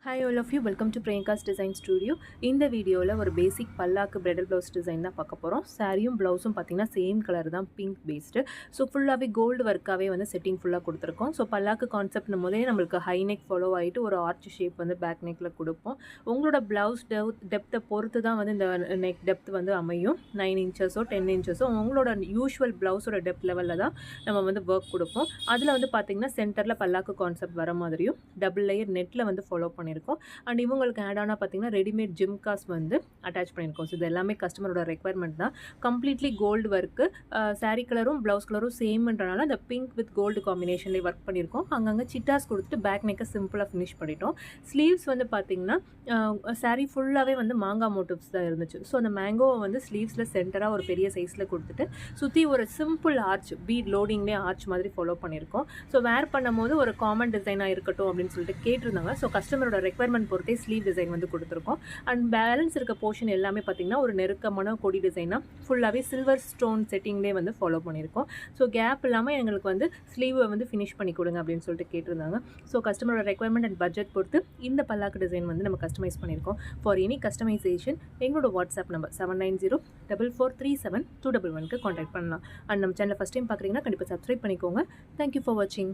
Hi all of you, welcome to Priyanka's Design Studio. இந்த வீடியோவில் ஒரு பேசிக் பல்லாக்கு பிரைடல் ப்ளவுஸ் டிசைன் தான் பார்க்க போகிறோம். சாரியும் ப்ளவுஸும் பார்த்தீங்கன்னா சேம் கலர் தான், பிங்க் பேஸ்டு. ஸோ ஃபுல்லாகவே கோல்டு ஒர்க்காகவே வந்து செட்டிங் ஃபுல்லாக கொடுத்துருக்கோம். ஸோ பல்லாக்கு கான்செப்ட்னு போதே நம்மளுக்கு ஹை நெக் ஃபாலோ ஆகிட்டு ஒரு ஆர்ச் ஷேப் வந்து பேக் நெக்கில் கொடுப்போம். உங்களோட ப்ளவுஸ் டெப்த்தை பொறுத்து தான் வந்து இந்த நெக் டெப்த் வந்து அமையும். 9 இன்ச்சஸோ 10 இன்ச்சஸோ உங்களோட யூஷுவல் ப்ளவுஸோட டெப்த் லெவலில் தான் நம்ம வந்து ஒர்க் கொடுப்போம். அதில் வந்து பார்த்திங்கன்னா சென்டரில் பல்லாக்கு கான்செப்ட் வர மாதிரியும் டபுள் லேயர் நெட்டில் வந்து ஃபாலோ பண்ணியிருக்கோம். அண்ட் இவங்களுக்கு ஆட் ஆனா பார்த்தீங்கன்னா ரெடிமேட் ஜிம்காஸ் வந்து அட்டாச் பண்ணியிருக்கோம். ஸோ இது எல்லாமே கஸ்டமரோட ரெக்குயர்மெண்ட் தான். கம்ப்ளீட்லி கோல்டு ஒர்க்கு, சாரீ கலரும் ப்ளவுஸ் கலரும் சேம்ன்றனால அந்த பிங்க் வித் கோல்டு காம்பினேஷன்லேயே ஒர்க் பண்ணியிருக்கோம். அங்கங்கே சிட்டாஸ் கொடுத்துட்டு பேக் நெக்கை சிம்பிளாக ஃபினிஷ் பண்ணிட்டோம். ஸ்லீவ்ஸ் வந்து பார்த்திங்கன்னா சாரீ ஃபுல்லாகவே வந்து மாங்காய் மோட்டிவ்ஸ் தான் இருந்துச்சு. ஸோ அந்த மேங்கோவை வந்து ஸ்லீவ்ஸில் சென்டராக ஒரு பெரிய சைஸில் கொடுத்துட்டு சுற்றி ஒரு சிம்பிள் ஆர்ச், பீட் லோடிங்லேயே ஆர்ச் மாதிரி ஃபாலோ பண்ணியிருக்கோம். ஸோ வேர் பண்ணும் போது ஒரு காமன் டிசைனாக இருக்கட்டும் அப்படின்னு சொல்லிட்டு கேட்டிருந்தாங்க. ஸோ கஸ்டமரோட ரெக்குயர்மெண்ட் பொறுத்தே ஸ்லீவ் டிசைன் வந்து கொடுத்துருக்கோம். அண்ட் பேலன்ஸ் இருக்க போர்ஷன் எல்லாமே பார்த்திங்கன்னா ஒரு நெருக்கமான கொடி டிசைனாக ஃபுல்லாகவே சில்வர் ஸ்டோன் செட்டிங்லேயே வந்து ஃபாலோ பண்ணியிருக்கோம். ஸோ கேப் இல்லாமல் எங்களுக்கு வந்து ஸ்லீவை வந்து ஃபினிஷ் பண்ணி கொடுங்க அப்படின்னு சொல்லிட்டு கேட்டிருந்தாங்க. ஸோ கஸ்டமரோட ரெக்குயர்மெண்ட் அண்ட் பட்ஜெட் பொறுத்து இந்த பல்லாக்கு டிசைன் வந்து நம்ம கஸ்டமைஸ் பண்ணியிருக்கோம். ஃபார் எனி கஸ்டமைசேஷன் எங்களோட வாட்ஸ்அப் நம்பர் 7904437211க்கு கான்டாக்ட் பண்ணலாம். அண்ட் நம்ம சேனலை ஃபஸ்ட் டைம் பார்க்குறீங்கன்னா கண்டிப்பாக சப்ஸ்கிரைப் பண்ணிக்கோங்க. தேங்க்யூ ஃபார் வாட்சிங்.